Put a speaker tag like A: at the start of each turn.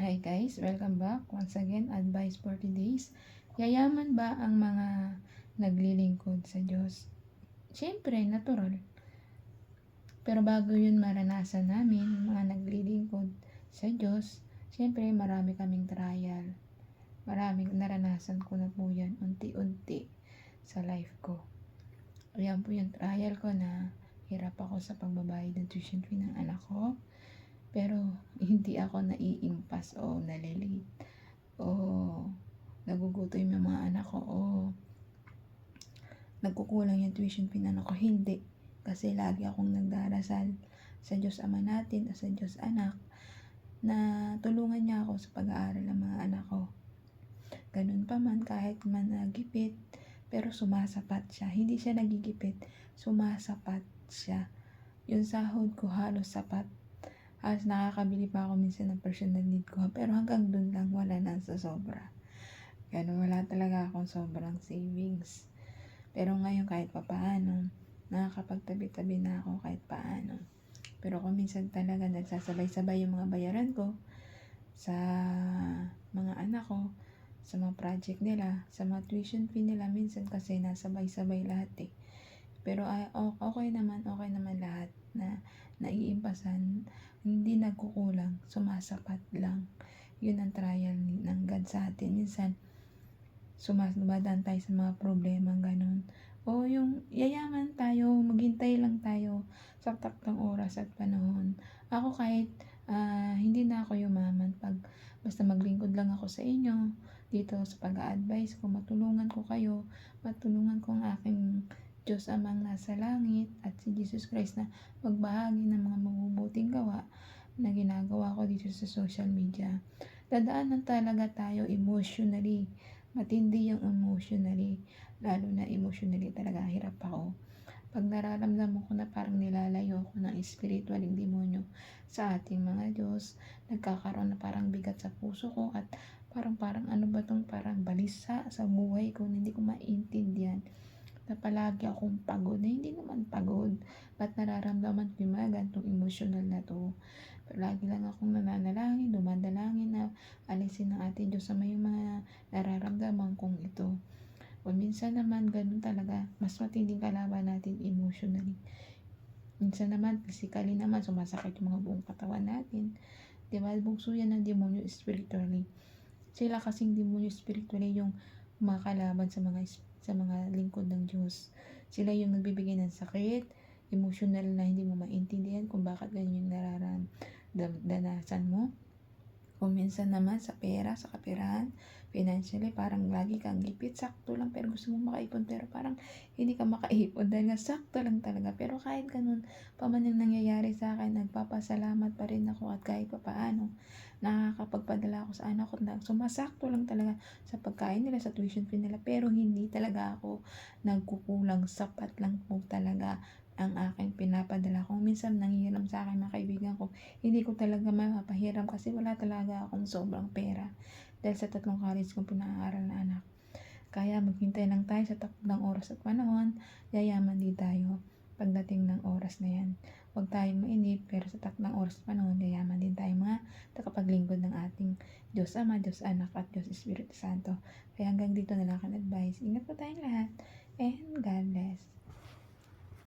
A: Hi guys, welcome back. Once again, advice for today's. Yayaman ba ang mga naglilingkod sa Diyos? Siyempre, natural. Pero bago yun maranasan namin, mga naglilingkod sa Diyos, siyempre marami kaming trial. Maraming naranasan ko na po yan, unti-unti sa life ko. Ayan po yung trial ko na hirap ako sa pagbabayad ng tuition fee ng anak ko. Pero hindi ako naiimpas o nalilate o nagugutom yung mga anak ko o nagkukulang yung tuition fee ng anak ko. Hindi. Kasi lagi akong nagdarasal sa Diyos Ama natin o sa Diyos Anak na tulungan niya ako sa pag-aaral ng mga anak ko. Ganun pa man, kahit man nagipit, pero sumasapat siya. Hindi siya nagigipit, sumasapat siya. Yung sahod ko halos sapat. Halos nakakabili pa ako minsan ng personal need ko. Pero hanggang dun lang, wala na sa sobra. Ganun, wala talaga akong sobrang savings. Pero ngayon kahit papaano, nakakapagtabi-tabi na ako kahit paano. Pero kung minsan talaga nagsasabay-sabay yung mga bayaran ko sa mga anak ko, sa mga project nila, sa mga tuition fee nila, minsan kasi nasabay-sabay lahat eh. Pero okay naman lahat na naiimpasan, hindi nagkukulang, sumasapat lang. Yun ang trial ng God sa atin. Minsan, dumadaan tayo sa mga problema, ganun. O yung yayaman tayo, maghintay lang tayo sa takdang oras at panahon. Ako kahit hindi na ako yumaman, basta maglingkod lang ako sa inyo, dito sa pag-a-advise ko, matulungan ko kayo, matulungan ko ang aking Diyos Amang nasa langit at si Jesus Christ na magbahagi ng mga mabubuting gawa na ginagawa ko dito sa social media. Dadaanan talaga tayo emotionally. Matindi yung emotionally. Lalo na emotionally talaga hirap ako. Pag nararamdaman ko na parang nilalayo ko ng spiritualing demonyo sa ating mga Diyos, nagkakaroon na parang bigat sa puso ko at parang ano ba tong parang balisa sa buhay ko na hindi ko maintindihan na palagi akong pagod na hindi naman pagod. Ba't nararamdaman ko yung mga gantong emotional na to? Pero lagi lang akong nananalangin, dumadalangin na alisin ng ating Diyos sa may mga nararamdaman kong ito. O minsan naman ganun talaga, mas matinding kalaban natin emotionally. Minsan naman, physically naman, sumasakit yung mga buong katawan natin. Diba? Bugso yan ng demonyo spiritually. Sila kasing demonyo spiritually yung mga kalaban sa mga lingkod ng Diyos. Sila yung nagbibigay ng sakit, emotional na hindi mo maintindihan kung bakit ganyan yung nararanasan mo. Kung minsan naman sa pera, sa kaperahan, financially, parang lagi kang gipit, sakto lang, pero gusto mong makaipon, pero parang hindi ka makaipon dahil nga sakto lang talaga. Pero kahit ganun pa man yung nangyayari sa akin, nagpapasalamat pa rin ako at kahit pa paano, nakakapagpadala ako sa anak ko na sumasakto lang talaga sa pagkain nila, sa tuition fee nila, pero hindi talaga ako nagkukulang, sapat lang po talaga ang aking pinapadala. Kung minsan nanghihiram sa akin mga kaibigan ko, hindi ko talaga mapapahiram kasi wala talaga akong sobrang pera dahil sa 3 college kong pinag-aaral na anak. Kaya maghintay lang tayo sa takdang oras at panahon, yayaman din tayo pagdating ng oras na yan. Huwag tayong mainip, pero sa takdang oras at panahon, yayaman din tayo mga tagapaglingkod ng ating Diyos Ama, Diyos Anak at Diyos Espiritu Santo. Kaya hanggang dito na lang aking advice. Ingat po tayong lahat and God bless.